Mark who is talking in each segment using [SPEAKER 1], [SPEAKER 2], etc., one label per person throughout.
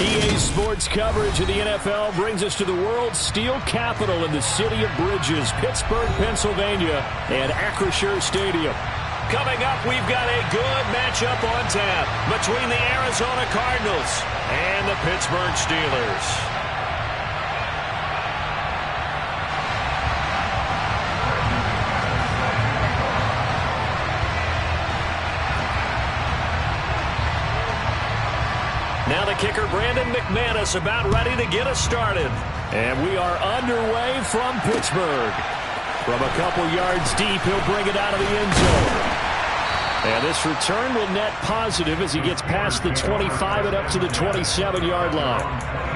[SPEAKER 1] EA Sports coverage of the NFL brings us to the world's steel capital in the city of Bridges, Pittsburgh, Pennsylvania, and Acrisure Stadium. Coming up, we've got a good matchup on tap between the Arizona Cardinals and the Pittsburgh Steelers. Now the kicker, Brandon McManus, about ready to get us started. And we are underway from Pittsburgh. From a couple yards deep, he'll bring it out of the end zone. And this return will net positive as he gets past the 25 and up to the 27-yard line.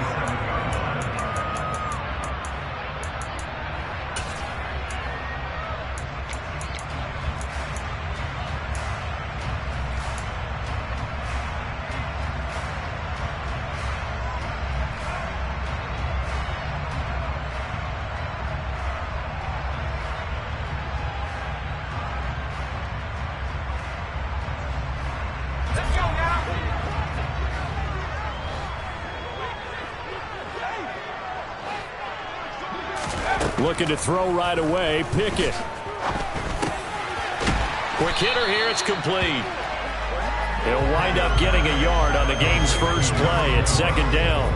[SPEAKER 1] Looking to throw right away, Pickett. Quick hitter here, it's complete. He'll wind up getting a yard on the game's first play at second down.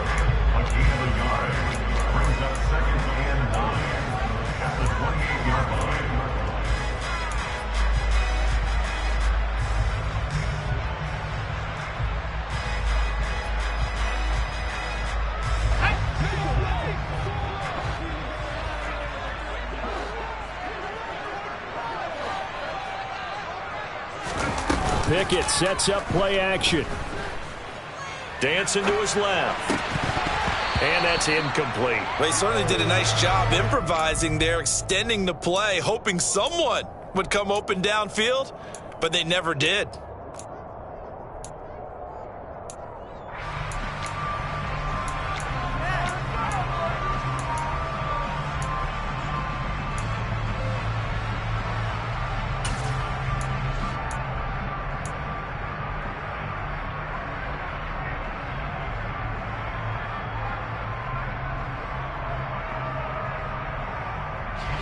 [SPEAKER 1] Pickett sets up play action. Dancing to his left. And that's incomplete.
[SPEAKER 2] Well, he certainly did a nice job improvising there, extending the play, hoping someone would come open downfield, but they never did.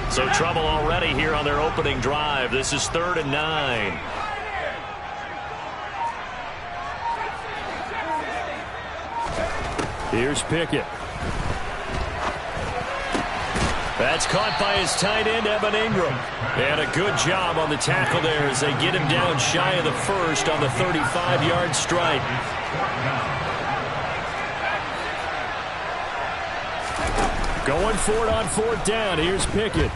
[SPEAKER 1] So trouble already here on their opening drive. This is 3rd and 9. Here's Pickett. That's caught by his tight end, Evan Ingram. And a good job on the tackle there as they get him down shy of the first on the 35-yard strike. Going for it on 4th down. Here's Pickett.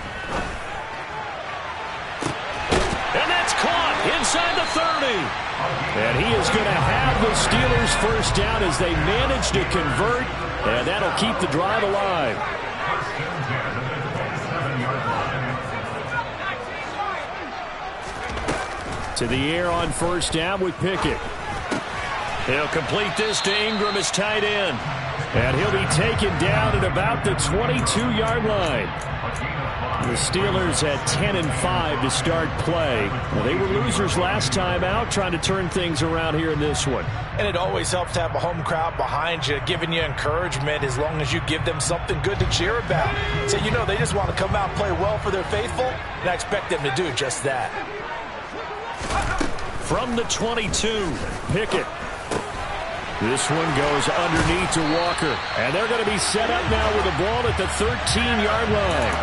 [SPEAKER 1] And that's caught inside the 30. And he is going to have the Steelers first down as they manage to convert. And that'll keep the drive alive. To the air on 1st down with Pickett. He'll complete this to Ingram, his tight end. And he'll be taken down at about the 22-yard line. The Steelers at 10 and 5 to start play. Well, they were losers last time out, trying to turn things around here in this one.
[SPEAKER 3] And it always helps to have a home crowd behind you, giving you encouragement as long as you give them something good to cheer about. So, you know, they just want to come out and play well for their faithful, and I expect them to do just that.
[SPEAKER 1] From the 22, Pickett. This one goes underneath to Walker. And they're going to be set up now with the ball at the 13-yard line.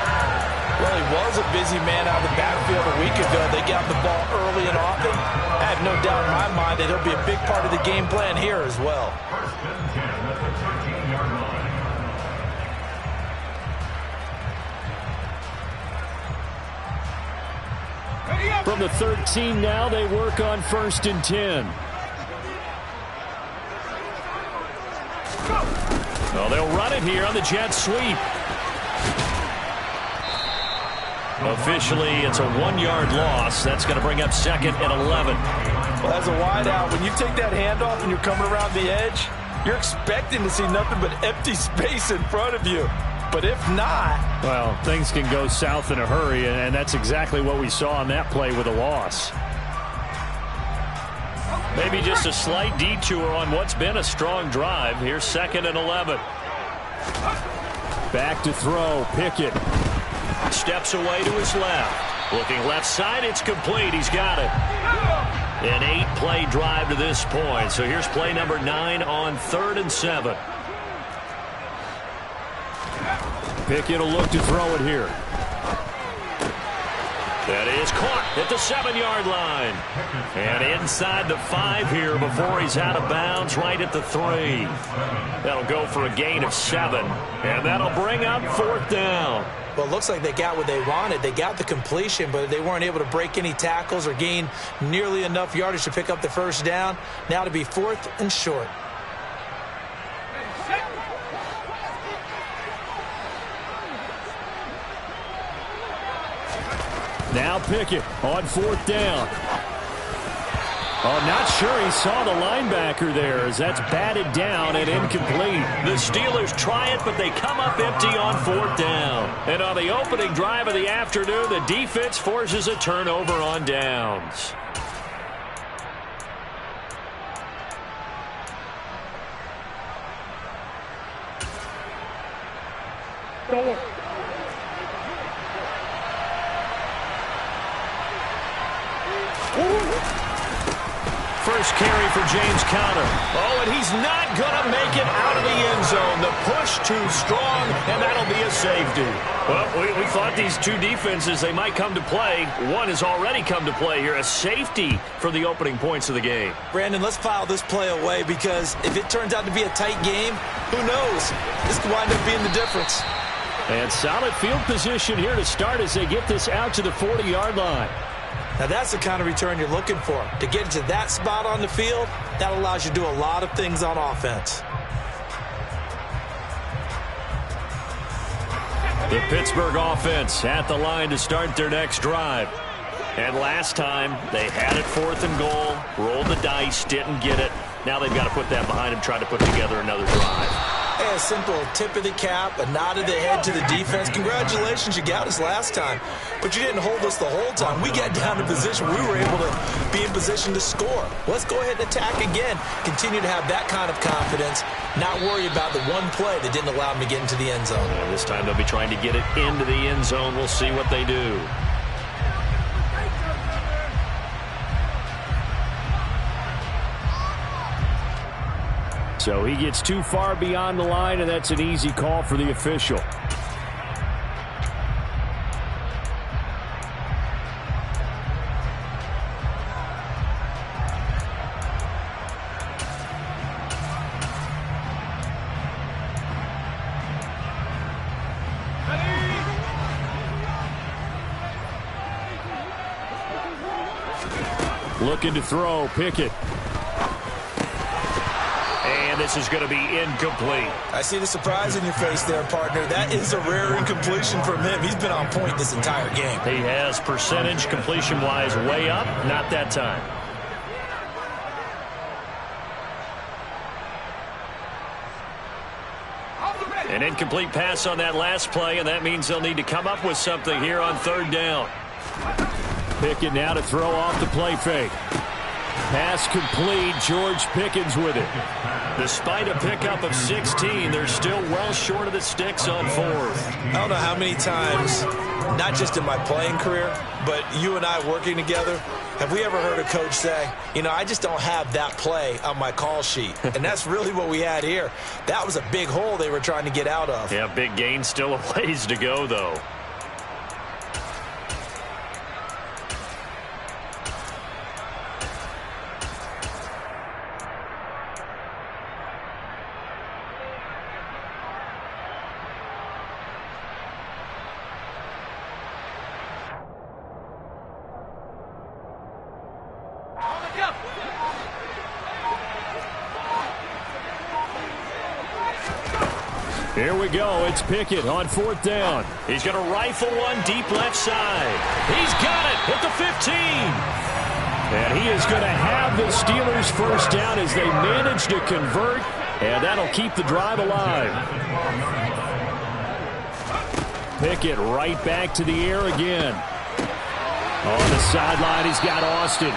[SPEAKER 3] Well, he was a busy man out of the backfield a week ago. They got the ball early and often. I have no doubt in my mind that he'll be a big part of the game plan here as well.
[SPEAKER 1] From the 13 now, they work on 1st and 10. Well, they'll run it here on the jet sweep. Officially, it's a 1-yard loss. That's going to bring up 2nd and 11.
[SPEAKER 3] Well, as a wideout, when you take that handoff and you're coming around the edge, you're expecting to see nothing but empty space in front of you. But if not...
[SPEAKER 1] Well, things can go south in a hurry, and that's exactly what we saw on that play with a loss. Maybe just a slight detour on what's been a strong drive. Here's 2nd and 11. Back to throw. Pickett steps away to his left. Looking left side. It's complete. He's got it. An 8-play drive to this point. So here's play number 9 on 3rd and 7. Pickett will look to throw it here. That is caught at the 7-yard line. And inside the 5 here before he's out of bounds, right at the 3. That'll go for a gain of 7. And that'll bring up 4th down.
[SPEAKER 3] Well, it looks like they got what they wanted. They got the completion, but they weren't able to break any tackles or gain nearly enough yardage to pick up the 1st down. Now to be 4th and short.
[SPEAKER 1] Now Pickett on 4th down. Oh, not sure he saw the linebacker there as that's batted down and incomplete. The Steelers try it, but they come up empty on 4th down. And on the opening drive of the afternoon, the defense forces a turnover on downs. First carry for James Conner. Oh, and he's not going to make it out of the end zone. The push too strong, and that'll be a safety. Well, we thought these two defenses, they might come to play. One has already come to play here. A safety for the opening points of the game.
[SPEAKER 3] Brandon, let's file this play away because if it turns out to be a tight game, who knows? This could wind up being the difference.
[SPEAKER 1] And solid field position here to start as they get this out to the 40-yard line.
[SPEAKER 3] Now, that's the kind of return you're looking for. To get to that spot on the field, that allows you to do a lot of things on offense.
[SPEAKER 1] The Pittsburgh offense at the line to start their next drive. And last time, they had it 4th and goal, rolled the dice, didn't get it. Now they've got to put that behind them, try to put together another drive.
[SPEAKER 3] Hey, a simple tip of the cap, a nod of the head to the defense. Congratulations, you got us last time. But you didn't hold us the whole time. We got down to position. We were able to be in position to score. Let's go ahead and attack again. Continue to have that kind of confidence. Not worry about the one play that didn't allow them to get into the end zone.
[SPEAKER 1] Yeah, this time they'll be trying to get it into the end zone. We'll see what they do. So he gets too far beyond the line, and that's an easy call for the official. Looking to throw, Pickett. And this is going to be incomplete.
[SPEAKER 3] I see the surprise in your face there, partner. That is a rare incompletion from him. He's been on point this entire game.
[SPEAKER 1] He has percentage completion-wise way up. Not that time. An incomplete pass on that last play, and that means they'll need to come up with something here on 3rd down. Pickett now to throw off the play fake. Pass complete. George Pickens with it. Despite a pickup of 16, they're still well short of the sticks on 4th.
[SPEAKER 3] I don't know how many times, not just in my playing career, but you and I working together, have we ever heard a coach say, you know, I just don't have that play on my call sheet. And that's really what we had here. That was a big hole they were trying to get out of.
[SPEAKER 1] Yeah, big gain, still a ways to go, though. Here we go. It's Pickett on 4th down. He's going to rifle one deep left side. He's got it at the 15. And he is going to have the Steelers 1st down as they manage to convert. And that'll keep the drive alive. Pickett right back to the air again. On the sideline, he's got Austin.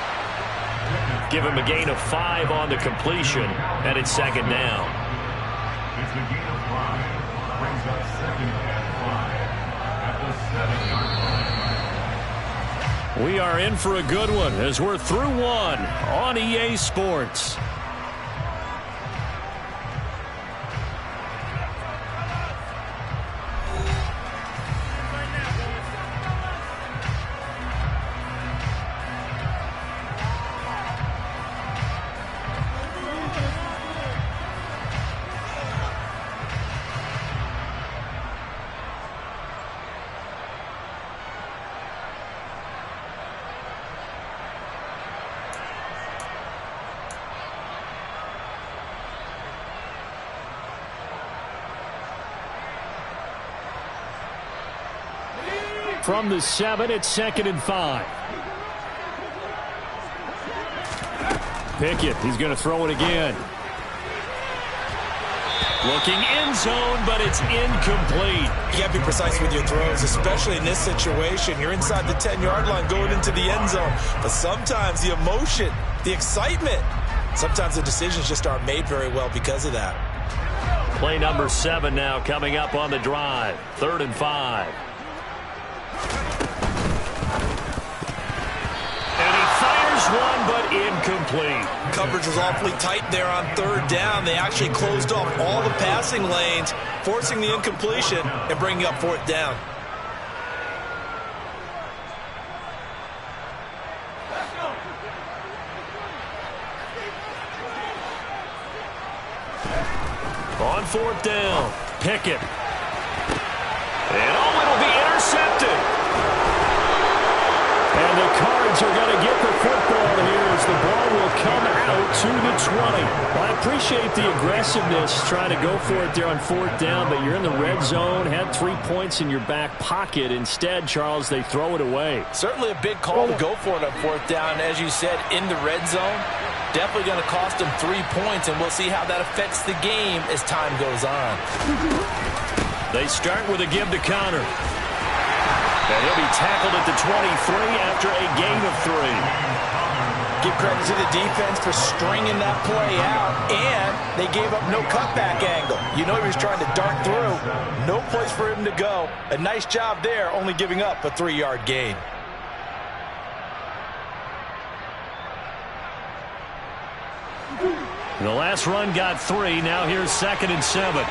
[SPEAKER 1] give him a gain of 5 on the completion, and it's second down.
[SPEAKER 4] It's a gain of 5. Brings up second and 5 at the 7-yard line.
[SPEAKER 1] We are in for a good one as we're through one on EA Sports. From the 7, it's second and 5. Pickett, he's going to throw it again. Looking end zone, but it's incomplete.
[SPEAKER 3] You got to be precise with your throws, especially in this situation. You're inside the 10-yard line going into the end zone. But sometimes the emotion, the excitement, sometimes the decisions just aren't made very well because of that.
[SPEAKER 1] Play number 7 now coming up on the drive. 3rd and 5. One, but incomplete.
[SPEAKER 3] Coverage was awfully tight there on 3rd down. They actually closed off all the passing lanes, forcing the incompletion and bringing up 4th down.
[SPEAKER 1] On 4th down, Pickett. And it'll be intercepted. And the Cards are going to get the football here as the ball will come out to the 20. Well, I appreciate the aggressiveness trying to go for it there on 4th down, but you're in the red zone, had 3 points in your back pocket. Instead, Charles, they throw it away.
[SPEAKER 5] Certainly a big call to go for it on 4th down. As you said, in the red zone, definitely going to cost them 3 points, and we'll see how that affects the game as time goes on.
[SPEAKER 1] They start with a give to Connor. And he'll be tackled at the 23 after a gain of 3.
[SPEAKER 3] Give credit to the defense for stringing that play out, and they gave up no cutback angle. You know he was trying to dart through. No place for him to go. A nice job there, only giving up a 3-yard gain.
[SPEAKER 1] The last run got 3. Now here's 2nd and 7.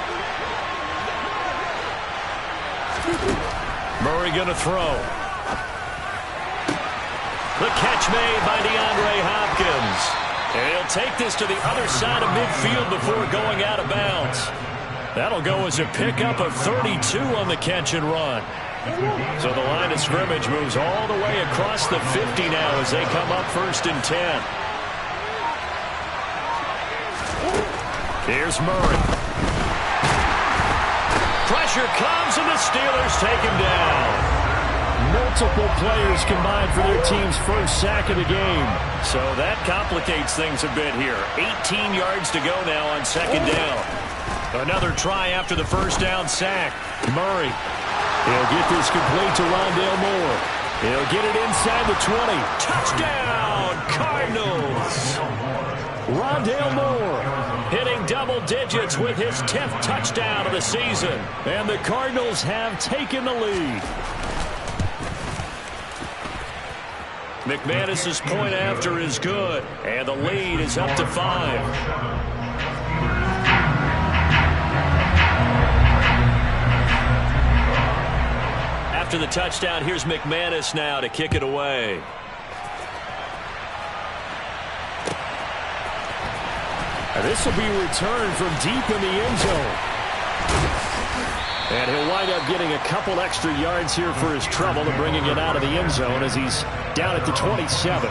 [SPEAKER 1] Murray going to throw. The catch made by DeAndre Hopkins. And he'll take this to the other side of midfield before going out of bounds. That'll go as a pickup of 32 on the catch and run. So the line of scrimmage moves all the way across the 50 now as they come up 1st and 10. Here's Murray. Pressure comes, and the Steelers take him down. Multiple players combined for their team's first sack of the game. So that complicates things a bit here. 18 yards to go now on 2nd down. Another try after the 1st down sack. Murray. He'll get this complete to Rondale Moore. He'll get it inside the 20. Touchdown, Cardinals. Rondale Moore hitting double digits with his 10th touchdown of the season. And the Cardinals have taken the lead. McManus's point after is good. And the lead is up to 5. After the touchdown, here's McManus now to kick it away. And this will be returned from deep in the end zone. And he'll wind up getting a couple extra yards here for his trouble and bringing it out of the end zone as he's down at the 27.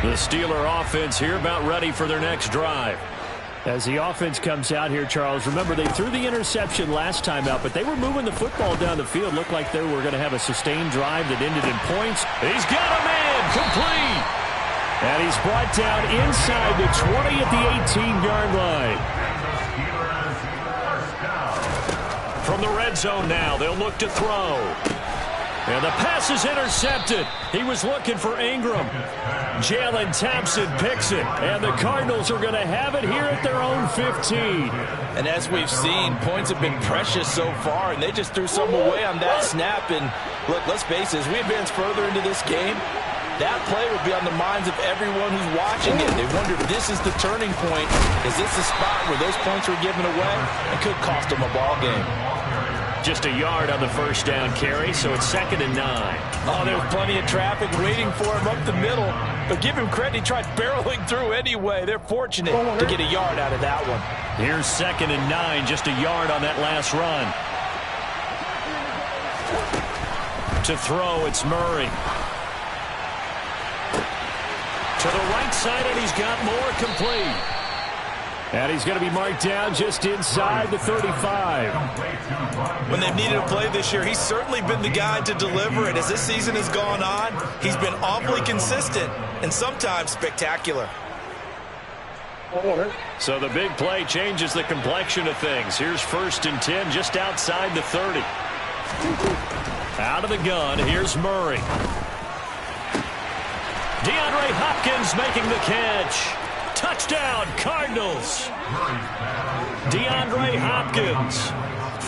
[SPEAKER 1] The Steeler offense here about ready for their next drive. As the offense comes out here, Charles, remember they threw the interception last time out, but they were moving the football down the field. Looked like they were going to have a sustained drive that ended in points. He's got a man complete. And he's brought down inside the 20 at the 18-yard line. From From the red zone now, they'll look to throw. And the pass is intercepted. He was looking for Ingram. Jalen Thompson picks it. And the Cardinals are going to have it here at their own 15.
[SPEAKER 5] And as we've seen, points have been precious so far, and they just threw some away on that snap. And look, let's face it, as we advance further into this game, that play will be on the minds of everyone who's watching it. They wonder if this is the turning point. Is this the spot where those points were given away? It could cost them a ball game.
[SPEAKER 1] Just a yard on the first down carry, so it's 2nd and 9.
[SPEAKER 5] Oh, there was plenty of traffic waiting for him up the middle. But give him credit, he tried barreling through anyway. They're fortunate to get a yard out of that one.
[SPEAKER 1] Here's 2nd and 9, just a yard on that last run. To throw, it's Murray. To the right side, and he's got more complete. And he's going to be marked down just inside the 35.
[SPEAKER 2] When they've needed a play this year, he's certainly been the guy to deliver it. As this season has gone on, he's been awfully consistent and sometimes spectacular.
[SPEAKER 1] So the big play changes the complexion of things. Here's 1st and 10 just outside the 30. Out of the gun, here's Murray. DeAndre Hopkins making the catch. Touchdown, Cardinals. DeAndre Hopkins,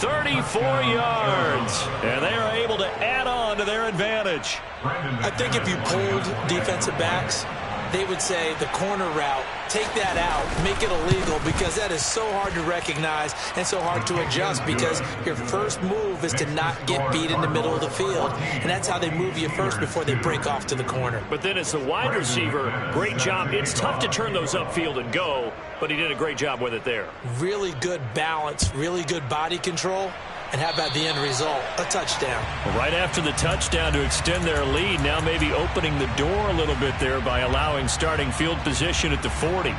[SPEAKER 1] 34 yards. And they are able to add on to their advantage.
[SPEAKER 3] I think if you pulled defensive backs, they would say the corner route, take that out, make it illegal, because that is so hard to recognize and so hard to adjust, because your first move is to not get beat in the middle of the field. And that's how they move you first before they break off to the corner.
[SPEAKER 1] But then as the wide receiver, great job. It's tough to turn those upfield and go, but he did a great job with it there.
[SPEAKER 3] Really good balance, really good body control. And how about the end result? A touchdown.
[SPEAKER 1] Right after the touchdown to extend their lead, now maybe opening the door a little bit there by allowing starting field position at the 40.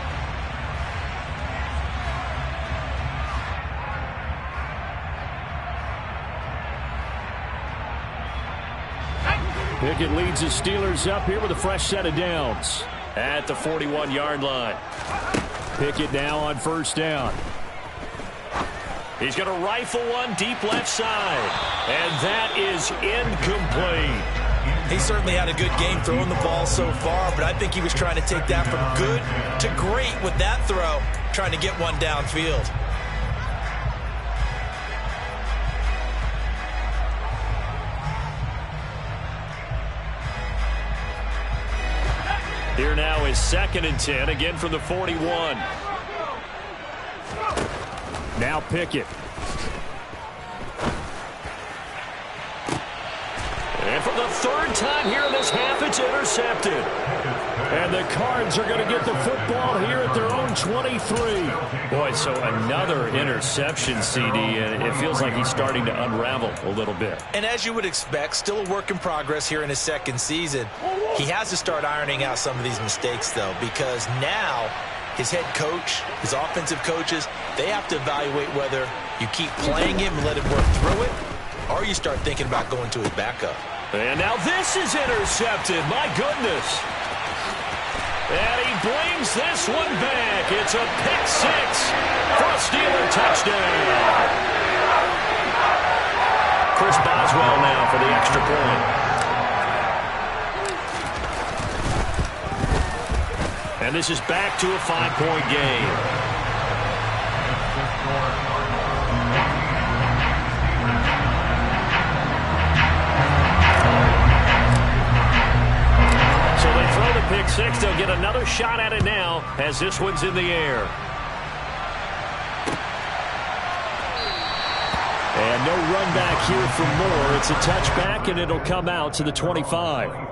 [SPEAKER 1] Pickett leads the Steelers up here with a fresh set of downs at the 41-yard line. Pickett now on 1st down. He's going to rifle one deep left side. And that is incomplete.
[SPEAKER 2] He certainly had a good game throwing the ball so far, but I think he was trying to take that from good to great with that throw, trying to get one downfield.
[SPEAKER 1] Here now is 2nd and 10, again from the 41. Now Pickett. And for the 3rd time here in this half, it's intercepted. And the Cards are going to get the football here at their own 23. Boy, so another interception, CD, and it feels like he's starting to unravel a little bit.
[SPEAKER 2] And as you would expect, still a work in progress here in his 2nd season. He has to start ironing out some of these mistakes, though, because now his head coach, his offensive coaches, they have to evaluate whether you keep playing him and let him work through it, or you start thinking about going to his backup.
[SPEAKER 1] And now this is intercepted. My goodness. And he brings this one back. It's a pick 6 for a Steeler touchdown. Chris Boswell now for the extra point. And this is back to a 5-point game. So they throw the pick 6. They'll get another shot at it now as this one's in the air. And no run back here for Moore. It's a touchback, and it'll come out to the 25.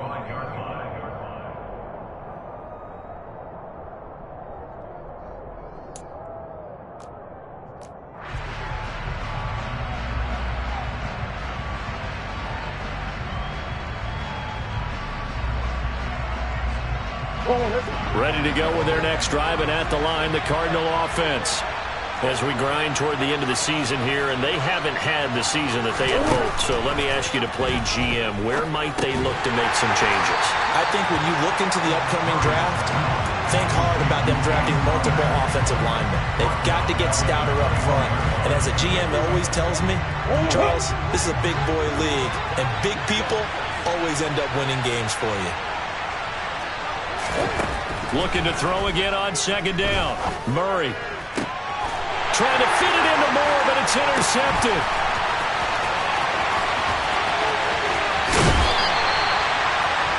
[SPEAKER 1] Ready to go with their next drive, and at the line, the Cardinal offense. As we grind toward the end of the season here, and they haven't had the season that they had hoped. So let me ask you to play GM. Where might they look to make some changes?
[SPEAKER 2] I think when you look into the upcoming draft, think hard about them drafting multiple offensive linemen. They've got to get stouter up front. And as a GM always tells me, Charles, this is a big boy league, and big people always end up winning games for you.
[SPEAKER 1] Looking to throw again on second down. Murray trying to fit it into Moore, but it's intercepted.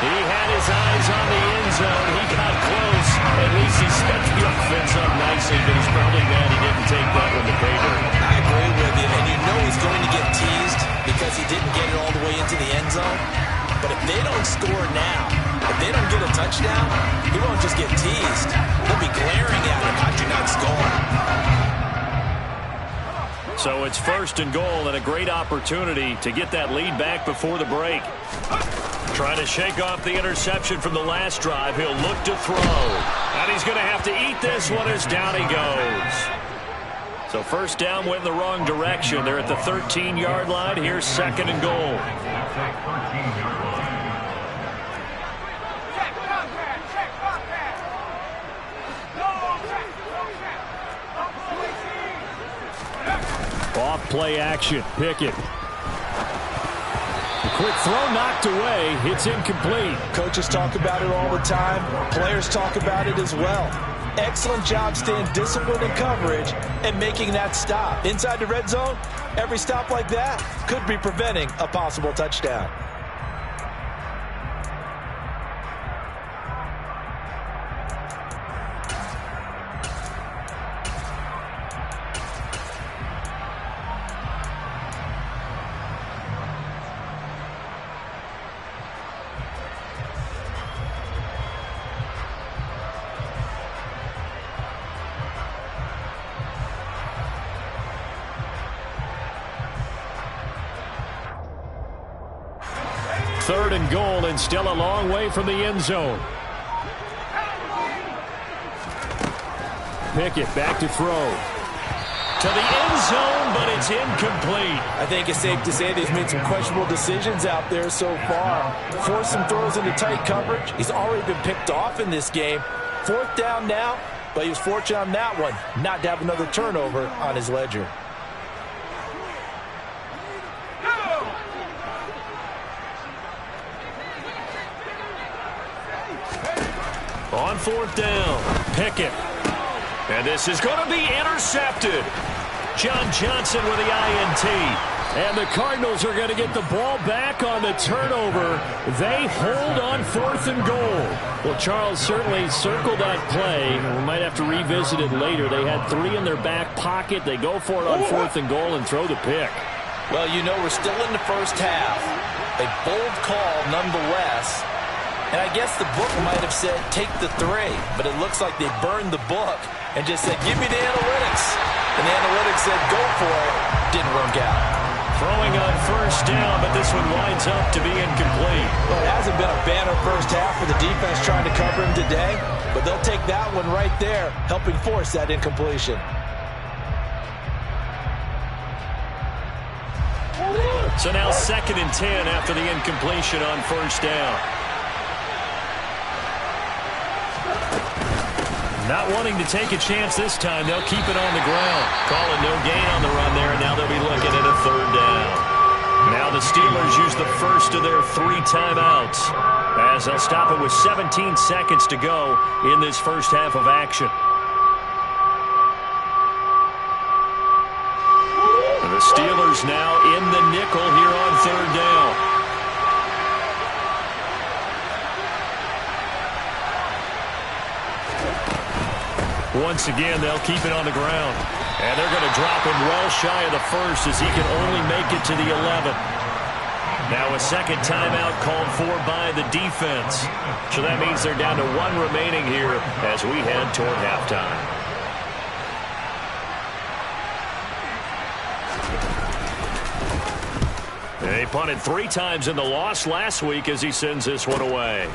[SPEAKER 1] He had his eyes on the end zone. He got close. At least he sketched the offense up nicely, but he's probably mad he didn't take that one to pay dirt.
[SPEAKER 2] I agree with you, and you know he's going to get teased because he didn't get it all the way into the end zone. But if they don't score now, if they don't get a touchdown, he won't just get teased. They'll be glaring at him. How'd you not score?
[SPEAKER 1] So it's first and goal, and a great opportunity to get that lead back before the break. Trying to shake off the interception from the last drive. He'll look to throw. And he's going to have to eat this one as down he goes. So first down went in the wrong direction. They're at the 13-yard line. Here's second and goal. Off play action. Pickett. A quick throw knocked away. It's incomplete.
[SPEAKER 2] Coaches talk about it all the time. Players talk about it as well. Excellent job staying disciplined in coverage and making that stop. Inside the red zone, every stop like that could be preventing a possible touchdown.
[SPEAKER 1] Third and goal, and still a long way from the end zone. Pickett back to throw. To the end zone, but it's incomplete.
[SPEAKER 2] I think it's safe to say they've made some questionable decisions out there so far. Forced some throws into tight coverage. He's already been picked off in this game. Fourth down now, but he was fortunate on that one not to have another turnover on his ledger.
[SPEAKER 1] On fourth down, Pickett. And this is going to be intercepted. John Johnson with the INT. And the Cardinals are going to get the ball back on the turnover. They hold on fourth and goal. Well, Charles certainly circled that play. We might have to revisit it later. They had three in their back pocket. They go for it on fourth and goal and throw the pick.
[SPEAKER 2] Well, you know, we're still in the first half. A bold call nonetheless. And I guess the book might have said, take the three. But it looks like they burned the book and just said, give me the analytics. And the analytics said, go for it. Didn't work out.
[SPEAKER 1] Throwing on first down, but this one winds up to be incomplete.
[SPEAKER 2] Well, it hasn't been a banner first half for the defense trying to cover him today. But they'll take that one right there, helping force that incompletion.
[SPEAKER 1] So now 2nd and 10 after the incompletion on first down. Not wanting to take a chance this time, they'll keep it on the ground. Calling no gain on the run there, and now they'll be looking at a third down. Now the Steelers use the first of their 3 timeouts as they'll stop it with 17 seconds to go in this first half of action. The Steelers now in the nickel here on third down. Once again, they'll keep it on the ground. And they're going to drop him well shy of the first as he can only make it to the 11. Now a second timeout called for by the defense. So that means they're down to 1 remaining here as we head toward halftime. They punted 3 times in the loss last week as he sends this one away.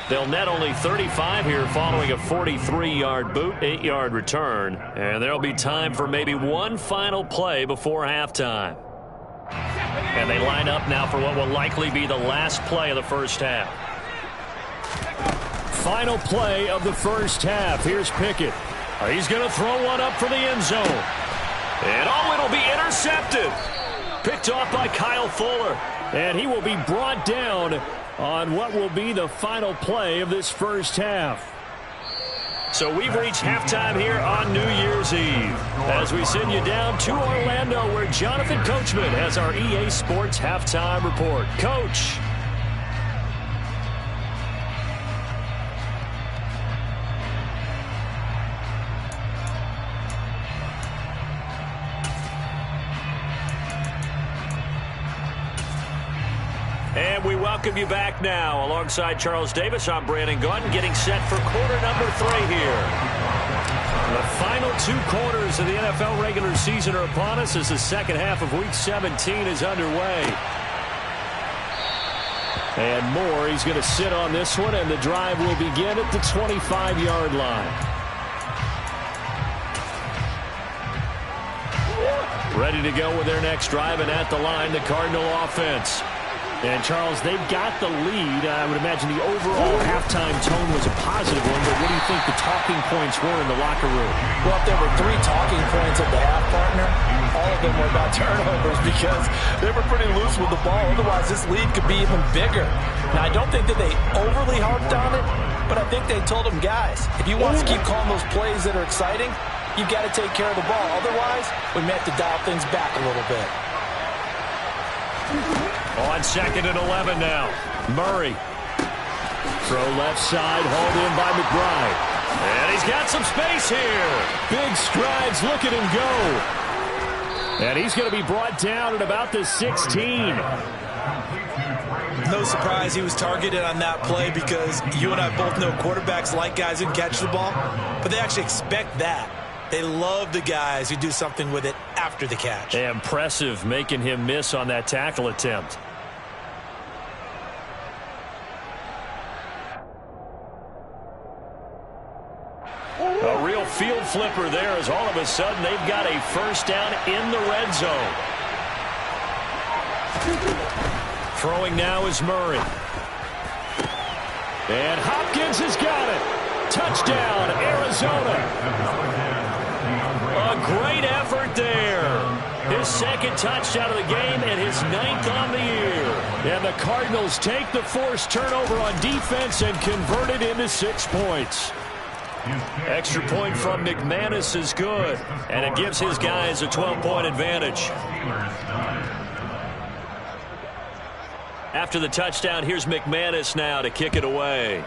[SPEAKER 1] They'll net only 35 here following a 43-yard boot, 8-yard return. And there'll be time for maybe one final play before halftime. And they line up now for what will likely be the last play of the first half. Final play of the first half. Here's Pickett. He's going to throw one up for the end zone. And it'll be intercepted. Picked off by Kyle Fuller. And he will be brought down on what will be the final play of this first half. So we've reached halftime here on New Year's Eve as we send you down to Orlando where Jonathan Coachman has our EA Sports Halftime Report. Coach. And we welcome you back now. Alongside Charles Davis, I'm Brandon Gaudin, getting set for quarter number 3 here. The final 2 quarters of the NFL regular season are upon us as the second half of Week 17 is underway. And Moore, he's going to sit on this one, and the drive will begin at the 25-yard line. Ready to go with their next drive, and at the line, the Cardinal offense. And, Charles, they've got the lead. I would imagine the overall halftime tone was a positive one, but what do you think the talking points were in the locker room?
[SPEAKER 5] Well, if there were 3 talking points at the half, partner, all of them were about turnovers because they were pretty loose with the ball. Otherwise, this lead could be even bigger. Now, I don't think that they overly harped on it, but I think they told them, guys, if you want to keep calling those plays that are exciting, you've got to take care of the ball. Otherwise, we may have to dial things back a little bit.
[SPEAKER 1] On 2nd and 11 now. Murray. Throw left side, hauled in by McBride. And he's got some space here. Big strides, look at him go. And he's going to be brought down at about the 16.
[SPEAKER 3] No surprise he was targeted on that play because you and I both know quarterbacks like guys who can catch the ball, but they actually expect that. They love the guys who do something with it after the catch.
[SPEAKER 1] Impressive making him miss on that tackle attempt. A real field flipper there as all of a sudden they've got a first down in the red zone. Throwing now is Murray. And Hopkins has got it. Touchdown, Arizona. A great effort there. His second touchdown of the game and his 9th on the year. And the Cardinals take the forced turnover on defense and convert it into 6 points. Extra point from McManus is good, and it gives his guys a 12-point advantage. After the touchdown, here's McManus now to kick it away.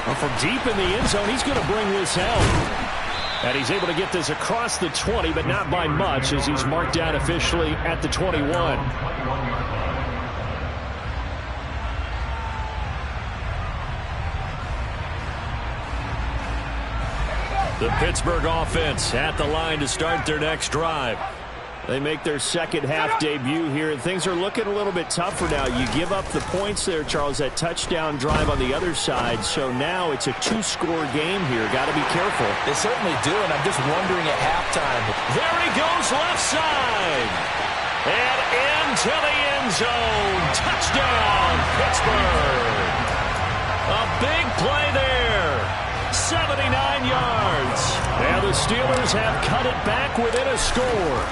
[SPEAKER 1] Well, from deep in the end zone, he's going to bring this out. And he's able to get this across the 20, but not by much as he's marked down officially at the 21. The Pittsburgh offense at the line to start their next drive. They make their second half debut here, and things are looking a little bit tougher now. You give up the points there, Charles, that touchdown drive on the other side. So now it's a 2-score game here. Got to be careful.
[SPEAKER 5] They certainly do, and I'm just wondering at halftime.
[SPEAKER 1] There he goes left side. And into the end zone. Touchdown, Pittsburgh. A big play there. 79 yards. And the Steelers have cut it back within a score.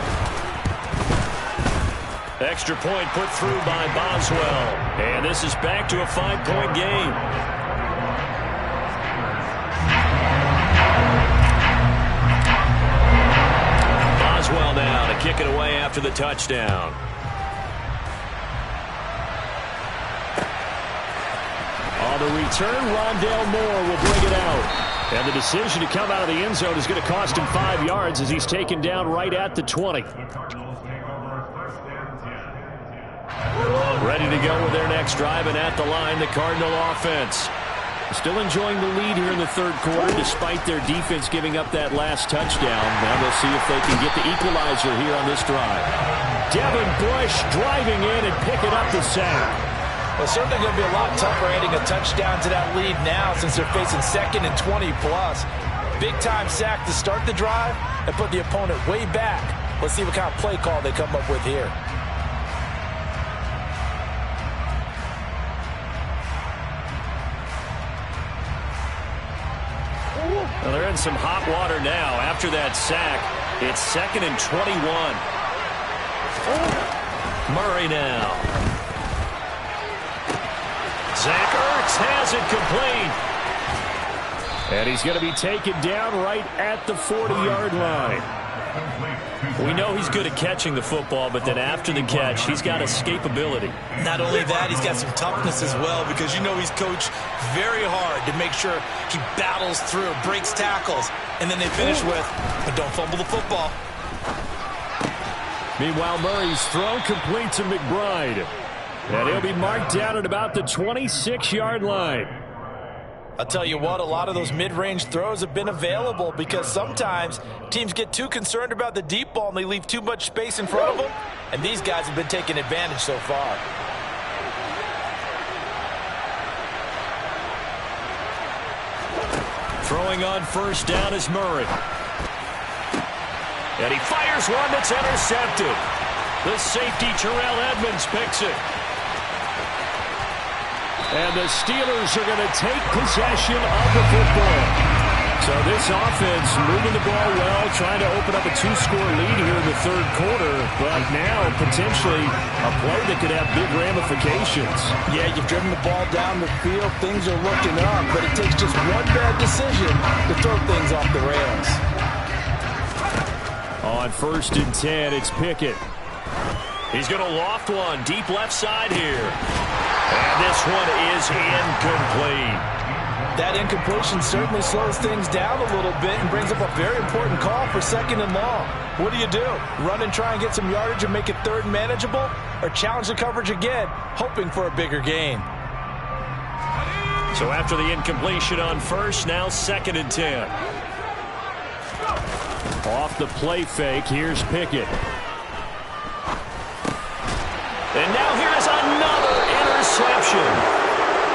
[SPEAKER 1] Extra point put through by Boswell. And this is back to a 5-point game. Boswell now to kick it away after the touchdown. On the return, Rondale Moore will bring it out. And the decision to come out of the end zone is going to cost him 5 yards as he's taken down right at the 20. Ready to go with their next drive, and at the line, the Cardinal offense. Still enjoying the lead here in the third quarter despite their defense giving up that last touchdown. Now they'll see if they can get the equalizer here on this drive. Devin Bush driving in and picking up the sack.
[SPEAKER 2] Well, it's certainly going to be a lot tougher adding a touchdown to that lead now since they're facing 2nd and 20+. Big-time sack to start the drive and put the opponent way back. Let's see what kind of play call they come up with here.
[SPEAKER 1] Well, they're in some hot water now. After that sack, it's 2nd and 21. Murray now. Zach Ertz has it complete. And he's going to be taken down right at the 40-yard line. We know he's good at catching the football, but then after the catch, he's got escapability.
[SPEAKER 2] Not only that, he's got some toughness as well, because you know he's coached very hard to make sure he battles through, breaks tackles, and then they finish with, but don't fumble the football.
[SPEAKER 1] Meanwhile, Murray's throw complete to McBride. And he'll be marked down at about the 26-yard line.
[SPEAKER 2] I'll tell you what, a lot of those mid-range throws have been available because sometimes teams get too concerned about the deep ball and they leave too much space in front of them, and these guys have been taking advantage so far.
[SPEAKER 1] Throwing on first down is Murray. And he fires one that's intercepted. The safety, Terrell Edmonds, picks it. And the Steelers are going to take possession of the football. So this offense moving the ball well, trying to open up a 2-score lead here in the third quarter. But now potentially a play that could have big ramifications.
[SPEAKER 5] Yeah, you've driven the ball down the field. Things are looking up, but it takes just one bad decision to throw things off the rails.
[SPEAKER 1] On 1st and 10, it's Pickett. He's going to loft one deep left side here. And this one is incomplete.
[SPEAKER 5] That incompletion certainly slows things down a little bit and brings up a very important call for 2nd and long. What do? Run and try and get some yardage and make it 3rd and manageable? Or challenge the coverage again, hoping for a bigger gain?
[SPEAKER 1] So after the incompletion on first, now 2nd and 10. Off the play fake, here's Pickett. And now here is another interception.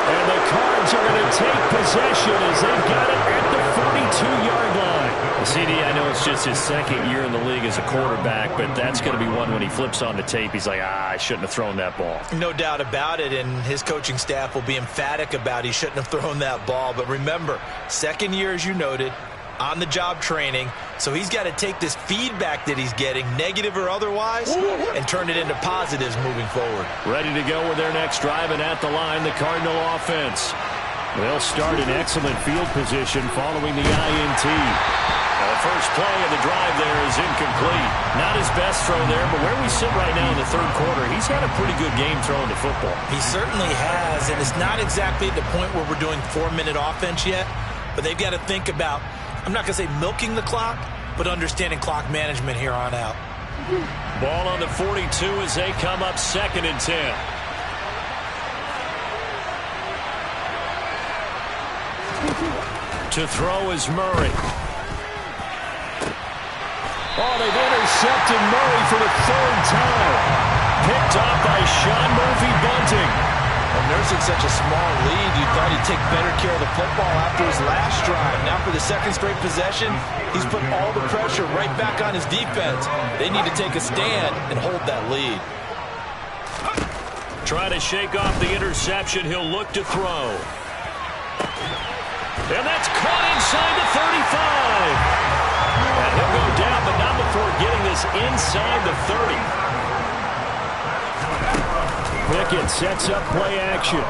[SPEAKER 1] And the Cards are going to take possession as they've got it at the 42-yard line. CD, I know it's just his 2nd year in the league as a quarterback, but that's going to be one when he flips on the tape. He's like, I shouldn't have thrown that ball.
[SPEAKER 2] No doubt about it, and his coaching staff will be emphatic about he shouldn't have thrown that ball. But remember, 2nd year, as you noted, on-the-job training, so he's got to take this feedback that he's getting, negative or otherwise, and turn it into positives moving forward.
[SPEAKER 1] Ready to go with their next drive, and at the line, the Cardinal offense. They'll start in excellent field position following the INT. The first play of the drive there is incomplete. Not his best throw there, but where we sit right now in the third quarter, he's had a pretty good game throwing the football.
[SPEAKER 2] He certainly has, and it's not exactly at the point where we're doing 4-minute offense yet, but they've got to think about, I'm not going to say milking the clock, but understanding clock management here on out.
[SPEAKER 1] Ball on the 42 as they come up 2nd and 10. To throw is Murray. Oh, they've intercepted Murray for the 3rd time. Picked up by Sean Murphy-Bunting.
[SPEAKER 5] And nursing such a small lead, you thought he'd take better care of the football after his last drive. Now for the 2nd straight possession, he's put all the pressure right back on his defense. They need to take a stand and hold that lead.
[SPEAKER 1] Trying to shake off the interception, he'll look to throw. And that's caught inside the 35. And he'll go down, but not before getting this inside the 30. Pickett sets up play action.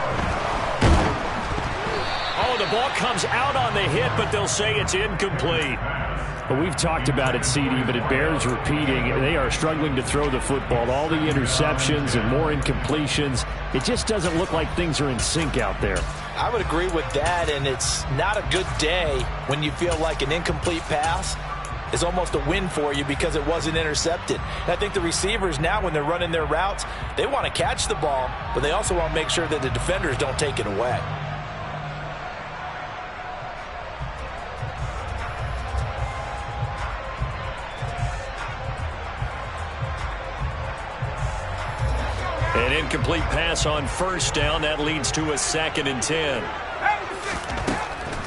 [SPEAKER 1] Oh, the ball comes out on the hit, but they'll say it's incomplete. Well, we've talked about it, CD, but it bears repeating. They are struggling to throw the football. All the interceptions and more incompletions. It just doesn't look like things are in sync out there.
[SPEAKER 2] I would agree with that, and it's not a good day when you feel like an incomplete pass is almost a win for you because it wasn't intercepted. And I think the receivers now, when they're running their routes, they want to catch the ball, but they also want to make sure that the defenders don't take it away.
[SPEAKER 1] An incomplete pass on first down. That leads to a 2nd and 10.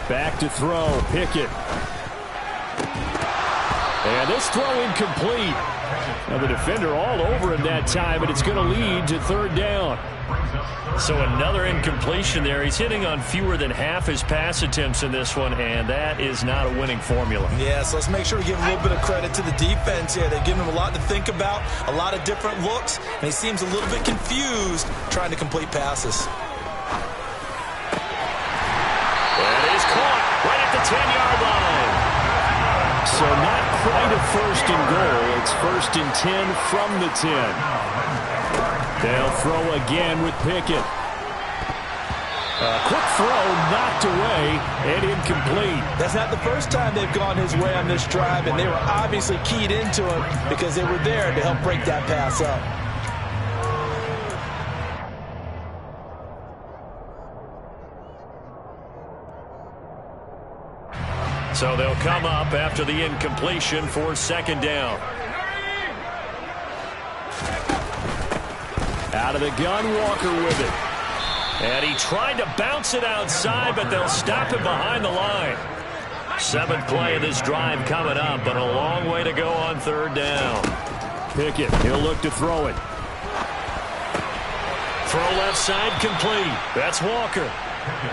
[SPEAKER 1] Back to throw. Pickett. And this throw incomplete. Now the defender all over him that time, but it's going to lead to 3rd down. So another incompletion there. He's hitting on fewer than half his pass attempts in this one, and that is not a winning formula.
[SPEAKER 3] Yeah, so let's make sure we give a little bit of credit to the defense here. They've given him a lot to think about, a lot of different looks, and he seems a little bit confused trying to complete passes.
[SPEAKER 1] That is caught right at the 10-yard line. So not quite a 1st and goal. It's 1st and 10 from the 10. They'll throw again with Pickett. A quick throw knocked away and incomplete.
[SPEAKER 5] That's not the first time they've gone his way on this drive, and they were obviously keyed into him because they were there to help break that pass up.
[SPEAKER 1] So they'll come up after the incompletion for 2nd down. Out of the gun, Walker with it. And he tried to bounce it outside, but they'll stop him behind the line. 7th play of this drive coming up, but a long way to go on 3rd down. Pickett, he'll look to throw it. Throw left side complete. That's Walker.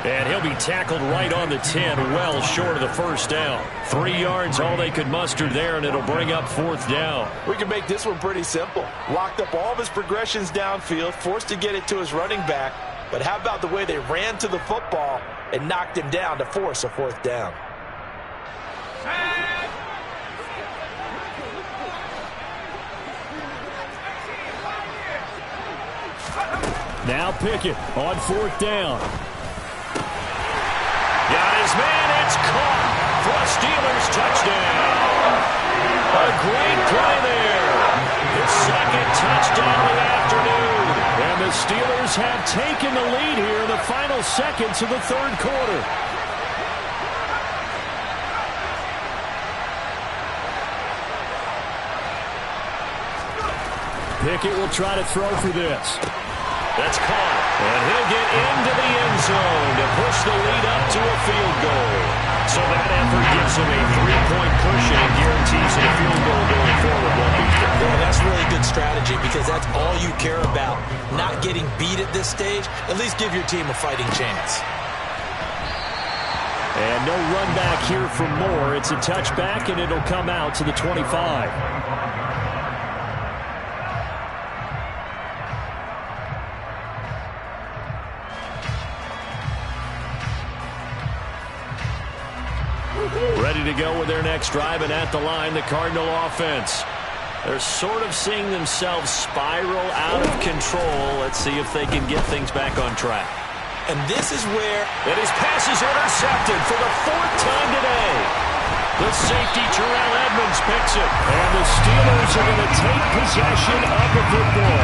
[SPEAKER 1] And he'll be tackled right on the 10, well short of the 1st down. 3 yards, all they could muster there, and it'll bring up 4th down.
[SPEAKER 5] We can make this one pretty simple. Locked up all of his progressions downfield, forced to get it to his running back. But how about the way they ran to the football and knocked him down to force a 4th down?
[SPEAKER 1] Now Pickett on 4th down. Got his man, it's caught for a Steelers touchdown. A great play there. His 2nd touchdown of the afternoon. And the Steelers have taken the lead here in the final seconds of the 3rd quarter. Pickett will try to throw for this. That's caught. And he'll get into the end zone to push the lead up to a field goal. So that effort gives him a 3-point cushion and guarantees that a field goal going forward won't be there.
[SPEAKER 3] Well, that's really good strategy because that's all you care about. Not getting beat at this stage. At least give your team a fighting chance.
[SPEAKER 1] And no run back here for Moore. It's a touchback, and it'll come out to the 25. Ready to go with their next drive, and at the line, the Cardinal offense. They're sort of seeing themselves spiral out of control. Let's see if they can get things back on track.
[SPEAKER 3] And this is where...
[SPEAKER 1] And his pass is intercepted for the 4th time today. The safety, Terrell Edmonds, picks it. And the Steelers are going to take possession of the football.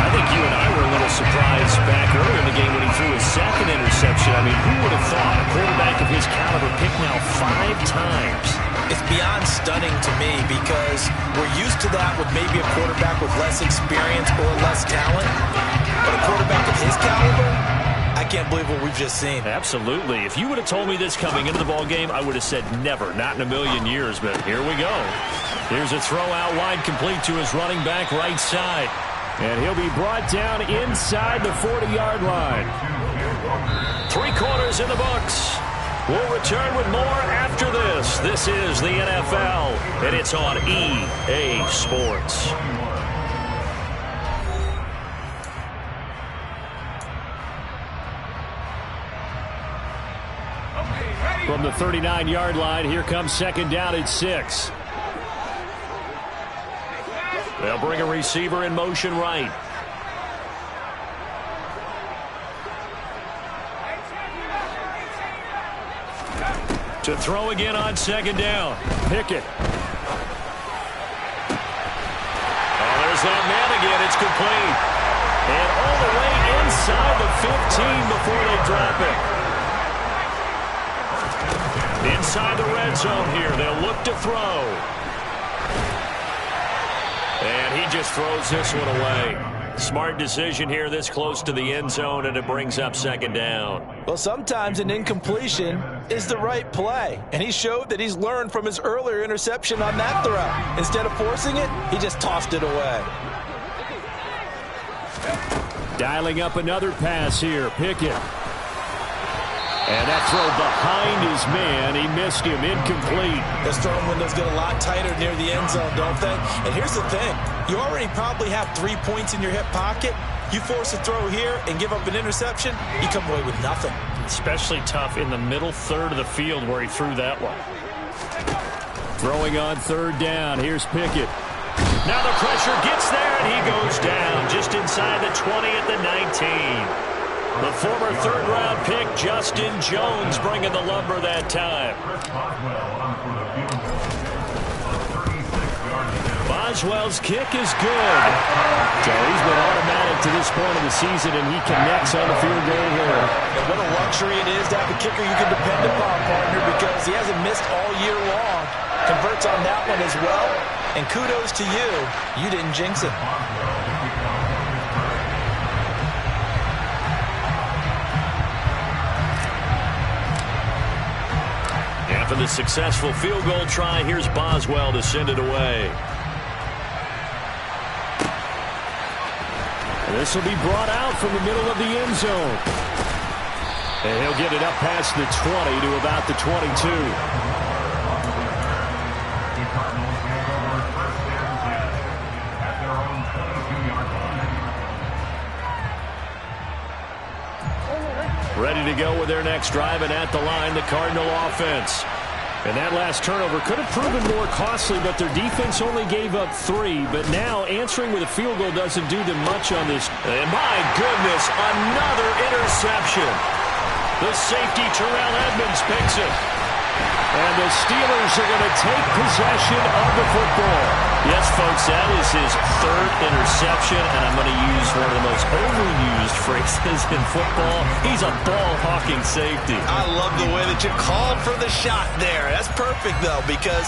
[SPEAKER 1] I think you and I were a little surprised back earlier in the game when he threw his 2nd interception. I mean, who would have thought a quarterback of his caliber picked now 5 times?
[SPEAKER 3] It's beyond stunning to me because we're used to that with maybe a quarterback with less experience or less talent. But a quarterback of his caliber, I can't believe what we've just seen.
[SPEAKER 1] Absolutely. If you would have told me this coming into the ball game, I would have said never, not in a million years. But here we go. Here's a throw out wide, complete to his running back right side. And he'll be brought down inside the 40-yard line. 3 quarters in the books. We'll return with more after this. This is the NFL, and it's on EA Sports. From the 39-yard line, here comes 2nd down and 6. They'll bring a receiver in motion right. To throw again on 2nd down. Pickett. Oh, there's that man again. It's complete. And all the way inside the 15 before they drop it. Inside the red zone here. They'll look to throw. And he just throws this one away. Smart decision here this close to the end zone, and it brings up second down.
[SPEAKER 5] Well, sometimes an incompletion is the right play, and he showed that he's learned from his earlier interception on that throw. Instead of forcing it, he just tossed it away.
[SPEAKER 1] Dialing up another pass here. Pickett. And that throw behind his man. He missed him. Incomplete.
[SPEAKER 2] Those throwing windows get a lot tighter near the end zone, don't they? And here's the thing. You already probably have 3 points in your hip pocket. You force a throw here and give up an interception, you come away with nothing.
[SPEAKER 1] Especially tough in the middle third of the field where he threw that one. Throwing on third down. Here's Pickett. Now the pressure gets there, and he goes down just inside the 20 at the 19. The former third-round pick, Justin Jones, bringing the lumber that time. Boswell's kick is good. So he's been automatic to this point of the season, and he connects on the field goal here.
[SPEAKER 2] And what a luxury it is to have a kicker you can depend upon, partner, because he hasn't missed all year long. Converts on that one as well. And kudos to you. You didn't jinx it.
[SPEAKER 1] After the successful field goal try, here's Boswell to send it away. This will be brought out from the middle of the end zone. And he'll get it up past the 20 to about the 22. Ready to go with their next drive, and at the line, the Cardinal offense. And that last turnover could have proven more costly, but their defense only gave up 3. But now answering with a field goal doesn't do them much on this. And my goodness, another interception. The safety, Terrell Edmonds, picks it. And the Steelers are going to take possession of the football. Yes, folks, that is his 3rd interception, and I'm going to use one of the most overused phrases in football. He's a ball-hawking safety.
[SPEAKER 2] I love the way that you called for the shot there. That's perfect, though, because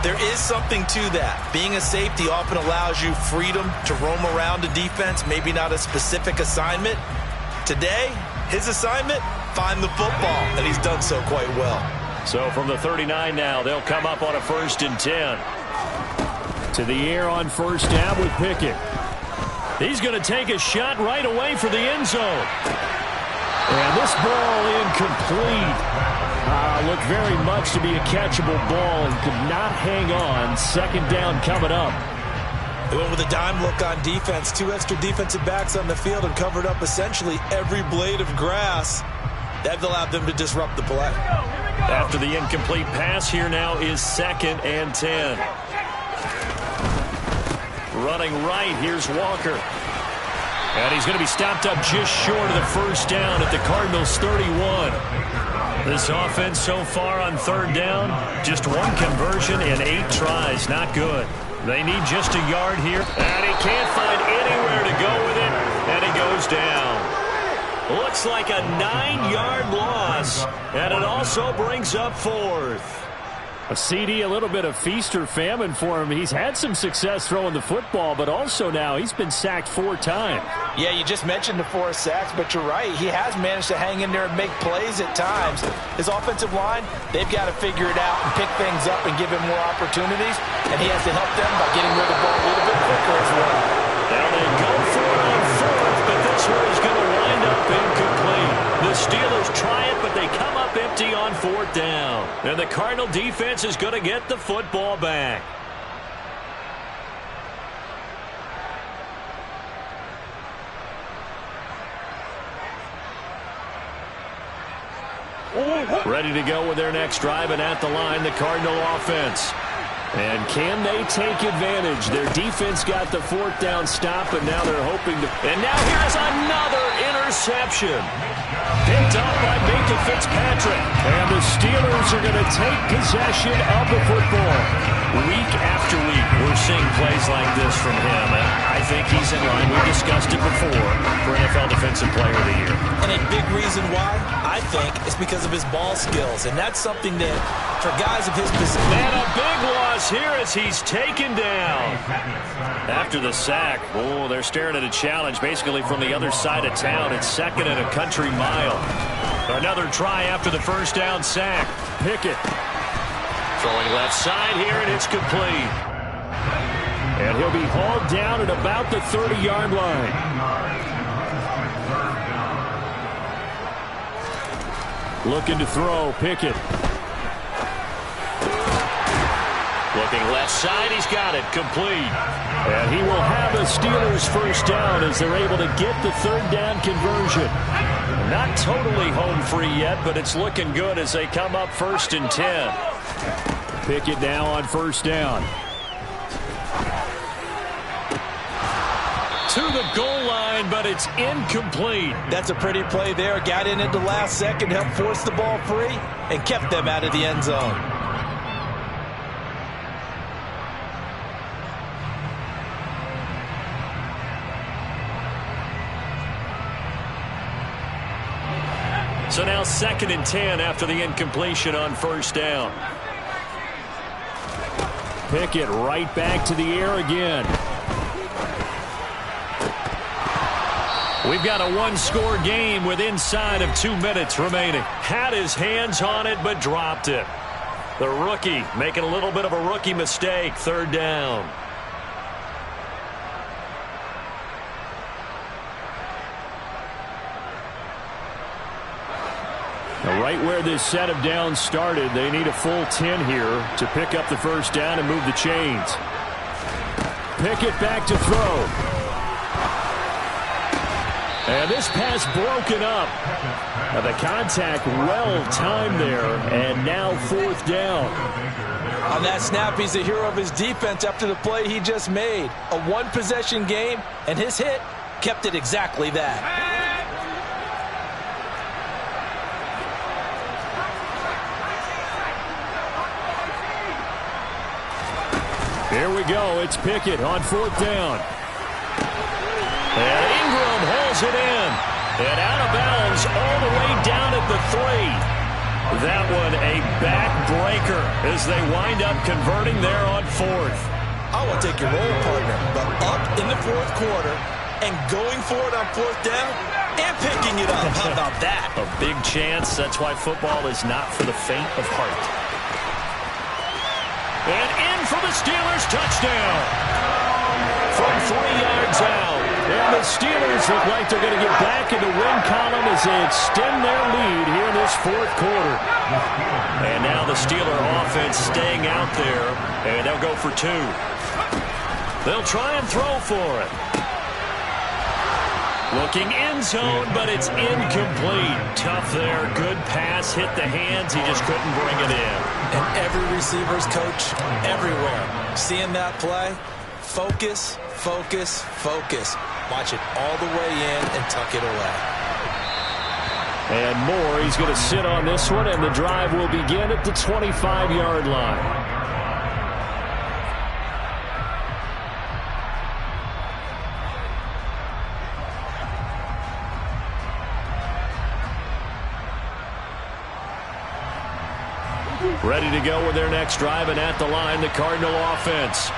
[SPEAKER 2] there is something to that. Being a safety often allows you freedom to roam around a defense, maybe not a specific assignment. Today, his assignment, find the football, and he's done so quite well.
[SPEAKER 1] So from the 39 now, they'll come up on a 1st and 10. To the air on first down with Pickett. He's going to take a shot right away for the end zone. And this ball incomplete. Looked very much to be a catchable ball and could not hang on. Second down coming up.
[SPEAKER 2] They went with a dime look on defense. 2 extra defensive backs on the field and covered up essentially every blade of grass. That allowed them to disrupt the play.
[SPEAKER 1] After the incomplete pass, here now is 2nd and 10. Running right, here's Walker. And he's going to be stopped up just short of the first down at the Cardinals' 31. This offense so far on 3rd down, just 1 conversion and 8 tries. Not good. They need just a yard here. And he can't find anywhere to go with it. And he goes down. Looks like a 9-yard loss. And it also brings up 4th. A CD, a little bit of feast or famine for him. He's had some success throwing the football, but also now he's been sacked 4 times.
[SPEAKER 5] Yeah, you just mentioned the 4 sacks, but you're right. He has managed to hang in there and make plays at times. His offensive line, they've got to figure it out and pick things up and give him more opportunities, and he has to help them by getting rid of the ball a little bit quicker as well.
[SPEAKER 1] Now they go for it on 4th, but this one is going to wind up incomplete. The Steelers try it, but they come up empty on 4th down. And the Cardinal defense is going to get the football back. Ready to go with their next drive, and at the line, the Cardinal offense. And can they take advantage? Their defense got the 4th down stop, and now they're hoping to. And now here's another interception. Picked up by Minka Fitzpatrick. And the Steelers are going to take possession of the football. Week after week, we're seeing plays like this from him. And I think he's in line. We discussed it before for NFL Defensive Player of the Year.
[SPEAKER 2] And a big
[SPEAKER 3] reason why, I think, is because of his ball skills. And that's something that, for guys of his position...
[SPEAKER 1] And a big loss here as he's taken down. After the sack, oh, they're staring at a challenge basically from the other side of town. It's second and a country mile. Another try after the first down sack. Pickett throwing left side here, and it's complete. And he'll be hauled down at about the 30-yard line. Looking to throw, Pickett. Looking left side, he's got it, complete. And he will have a Steelers first down as they're able to get the third down conversion. Not totally home free yet, but it's looking good as they come up 1st and 10. Pickett now on first down. To the goal line, but it's incomplete.
[SPEAKER 3] That's a pretty play there. Got in at the last second, helped force the ball free, and kept them out of the end zone.
[SPEAKER 1] So now 2nd and 10 after the incompletion on first down. Pickett right back to the air again. We've got a one-score game with inside of 2 minutes remaining. Had his hands on it, but dropped it. The rookie making a little bit of a rookie mistake. Third down. Now, right where this set of downs started, they need a full 10 here to pick up the first down and move the chains. Pickett back to throw. And this pass broken up. Now the contact well timed there, and now 4th down.
[SPEAKER 3] On that snap, he's a hero of his defense after the play he just made. A one-possession game, and his hit kept it exactly that.
[SPEAKER 1] Here we go. It's Pickett on 4th down. And Ingram hauls it in. And out of bounds all the way down at the 3. That one a backbreaker as they wind up converting there on 4th.
[SPEAKER 3] I will take your role, partner, but up in the 4th quarter and going for it on 4th down and picking it up. How about that?
[SPEAKER 1] A big chance. That's why football is not for the faint of heart. And in for the Steelers touchdown. From 3 yards out. And the Steelers look like they're going to get back in the win column as they extend their lead here in this 4th quarter. And now the Steeler offense staying out there, and they'll go for 2. They'll try and throw for it. Looking end zone, but it's incomplete. Tough there. Good pass. Hit the hands. He just couldn't bring it in.
[SPEAKER 3] And every receiver's coach everywhere. Seeing that play, focus, focus, focus. Watch it all the way in and tuck it away.
[SPEAKER 1] And more, he's going to sit on this one, and the drive will begin at the 25-yard line. Ready to go with their next drive, and at the line, the Cardinal offense.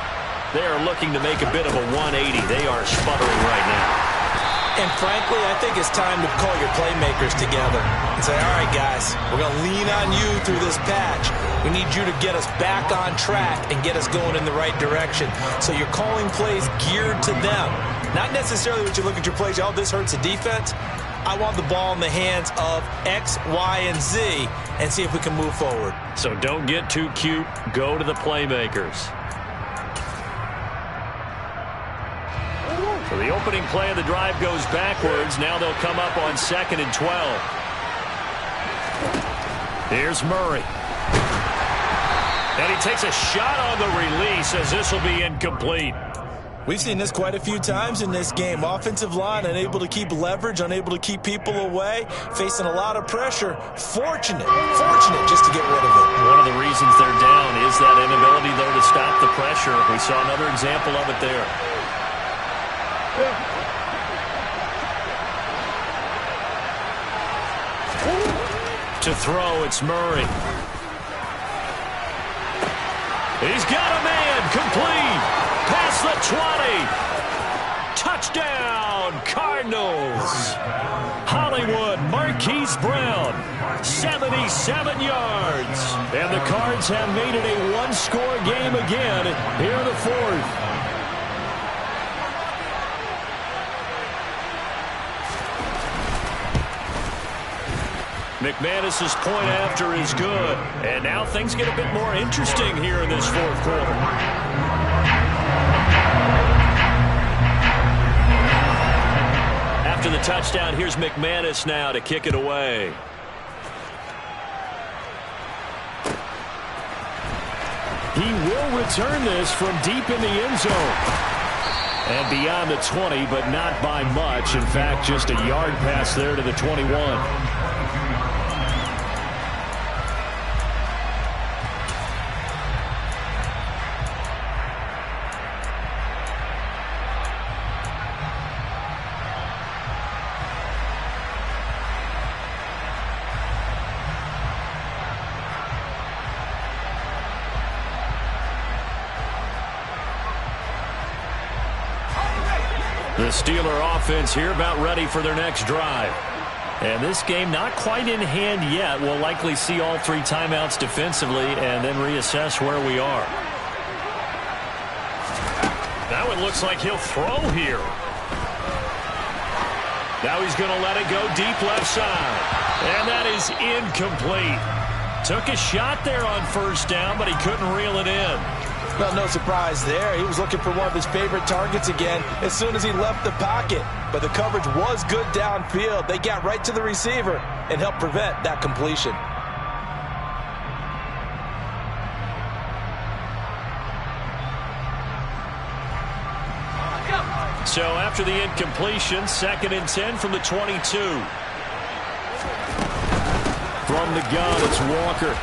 [SPEAKER 1] They are looking to make a bit of a 180. They are sputtering right now.
[SPEAKER 3] And frankly, I think it's time to call your playmakers together and say, all right, guys, we're going to lean on you through this patch. We need you to get us back on track and get us going in the right direction. So you're calling plays geared to them. Not necessarily what you look at your plays, oh, this hurts the defense. I want the ball in the hands of X, Y, and Z and see if we can move forward.
[SPEAKER 1] So don't get too cute. Go to the playmakers. So the opening play of the drive goes backwards. Now they'll come up on 2nd and 12. Here's Murray. And he takes a shot on the release as this will be incomplete.
[SPEAKER 3] We've seen this quite a few times in this game. Offensive line unable to keep leverage, unable to keep people away, facing a lot of pressure. Fortunate just to get rid of it.
[SPEAKER 1] One of the reasons they're down is that inability, though, to stop the pressure. We saw another example of it there. To throw, it's Murray. He's got a man, complete, past the 20. Touchdown, Cardinals. Hollywood Marquise Brown, 77 yards. And the Cards have made it a one-score game again here in the fourth. McManus's point after is good. And now things get a bit more interesting here in this fourth quarter. After the touchdown, here's McManus now to kick it away. He will return this from deep in the end zone. And beyond the 20, but not by much. In fact, just a yard pass there to the 21. The Steeler offense here about ready for their next drive. And this game not quite in hand yet. We'll likely see all three timeouts defensively and then reassess where we are. Now it looks like he'll throw here. Now he's going to let it go deep left side. And that is incomplete. Took a shot there on first down, but he couldn't reel it in.
[SPEAKER 5] Well, no surprise there. He was looking for one of his favorite targets again as soon as he left the pocket. But the coverage was good downfield. They got right to the receiver and helped prevent that completion.
[SPEAKER 1] So after the incompletion, 2nd and 10 from the 22. From the gun, it's Walker.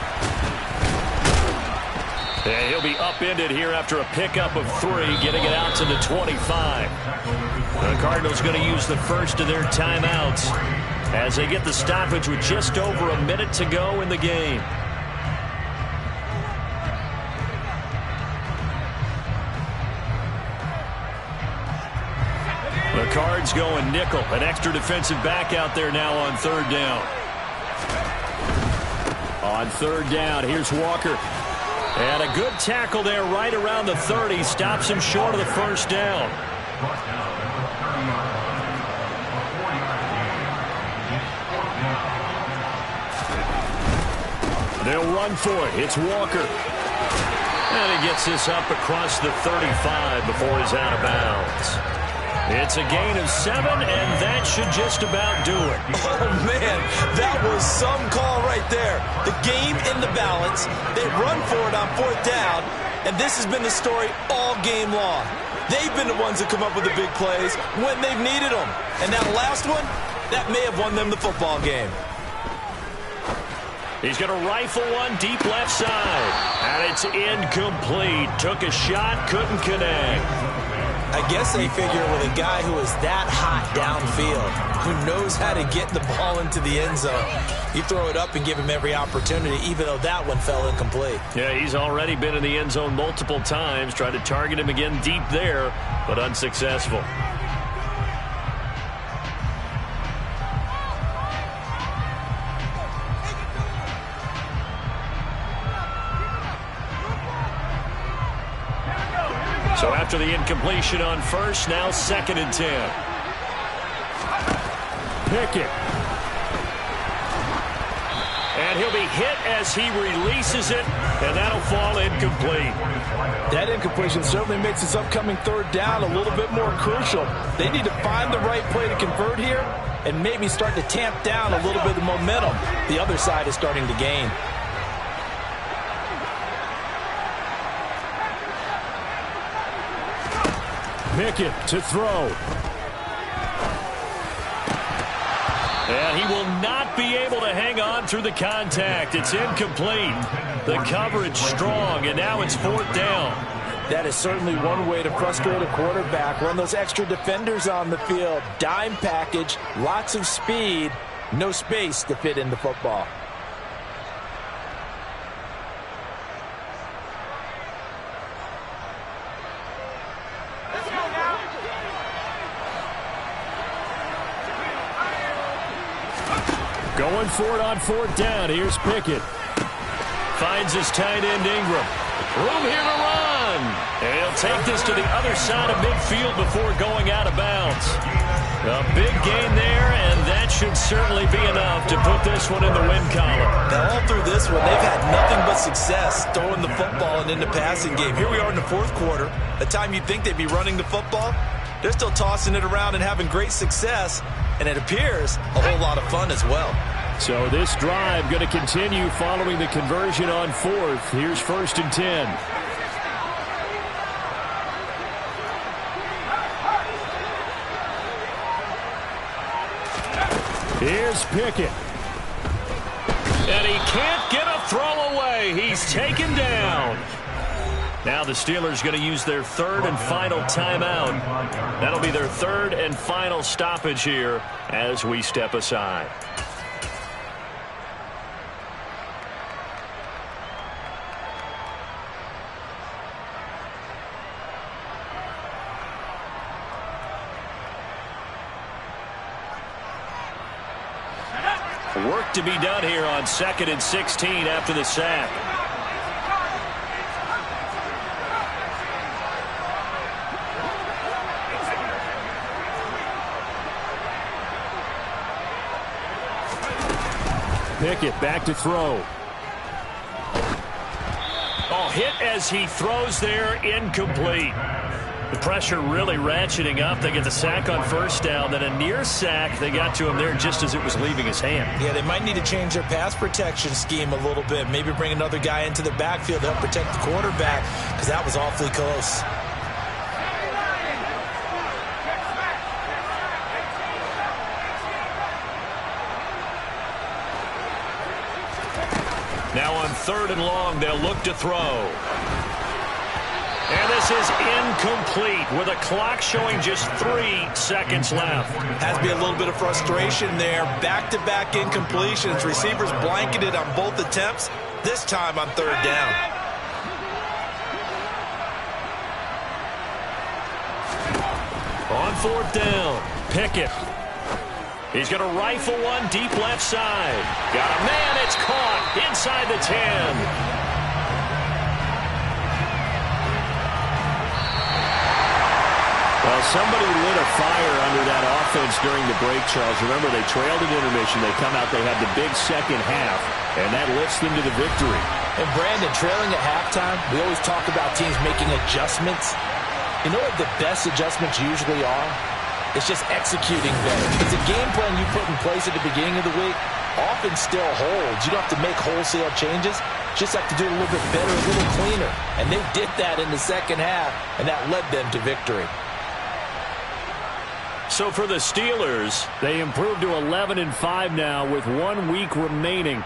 [SPEAKER 1] And he'll be upended here after a pickup of 3, getting it out to the 25. The Cardinals going to use the first of their timeouts as they get the stoppage with just over a minute to go in the game. The Cards going nickel. An extra defensive back out there now on 3rd down. On 3rd down, here's Walker. And a good tackle there right around the 30. Stops him short of the first down. They'll run for it. It's Walker. And he gets this up across the 35 before he's out of bounds. It's a gain of 7, and that should just about do it.
[SPEAKER 3] Oh, man, that was some call right there. The game in the balance. They run for it on 4th down, and this has been the story all game long. They've been the ones that come up with the big plays when they've needed them. And that last one, that may have won them the football game.
[SPEAKER 1] He's going to rifle one deep left side. And it's incomplete. Took a shot, couldn't connect.
[SPEAKER 3] I guess they figure with a guy who is that hot downfield, who knows how to get the ball into the end zone, you throw it up and give him every opportunity, even though that one fell incomplete.
[SPEAKER 1] Yeah, he's already been in the end zone multiple times. Tried to target him again deep there, but unsuccessful. So after the incompletion on first, now 2nd and 10. Pickett. And he'll be hit as he releases it, and that'll fall incomplete.
[SPEAKER 5] That incompletion certainly makes this upcoming 3rd down a little bit more crucial. They need to find the right play to convert here and maybe start to tamp down a little bit of the momentum the other side is starting to gain.
[SPEAKER 1] Pickett to throw. And he will not be able to hang on through the contact. It's incomplete. The coverage strong, and now it's 4th down.
[SPEAKER 5] That is certainly one way to frustrate a quarterback. Run those extra defenders on the field. Dime package, lots of speed, no space to fit in the football.
[SPEAKER 1] Going for it on fourth down. Here's Pickett. Finds his tight end Ingram. Room here to run. And he'll take this to the other side of midfield before going out of bounds. A big gain there, and that should certainly be enough to put this one in the win column.
[SPEAKER 2] Now, all through this one, they've had nothing but success throwing the football and in the passing game. Here we are in the fourth quarter. The time you'd think they'd be running the football, they're still tossing it around and having great success, and it appears a whole lot of fun as well.
[SPEAKER 1] So this drive going to continue following the conversion on fourth. Here's 1st and 10. Here's Pickett. And he can't get a throw away. He's taken down. Now the Steelers going to use their third and final timeout. That'll be their third and final stoppage here as we step aside. Work to be done here on 2nd and 16 after the sack. Pickett back to throw. Oh, hit as he throws there, incomplete. The pressure really ratcheting up. They get the sack on first down, then a near sack. They got to him there just as it was leaving his hand.
[SPEAKER 2] Yeah, they might need to change their pass protection scheme a little bit. Maybe bring another guy into the backfield to help protect the quarterback, because that was awfully close.
[SPEAKER 1] Now on 3rd and long, they'll look to throw. And this is incomplete with a clock showing just 3 seconds left.
[SPEAKER 2] Has to be a little bit of frustration there. Back-to-back incompletions. Receivers blanketed on both attempts, this time on 3rd down.
[SPEAKER 1] On 4th down, Pickett. He's going to rifle one deep left side. Got a man, it's caught inside the 10. Well, somebody lit a fire under that offense during the break, Charles. Remember, they trailed at intermission. They come out, they had the big second half, and that lifts them to the victory.
[SPEAKER 2] And, Brandon, trailing at halftime, we always talk about teams making adjustments. You know what the best adjustments usually are? It's just executing better. Because the game plan you put in place at the beginning of the week often still holds. You don't have to make wholesale changes. Just have to do it a little bit better, a little cleaner. And they did that in the second half, and that led them to victory.
[SPEAKER 1] So for the Steelers, they improved to 11-5 now with 1 week remaining.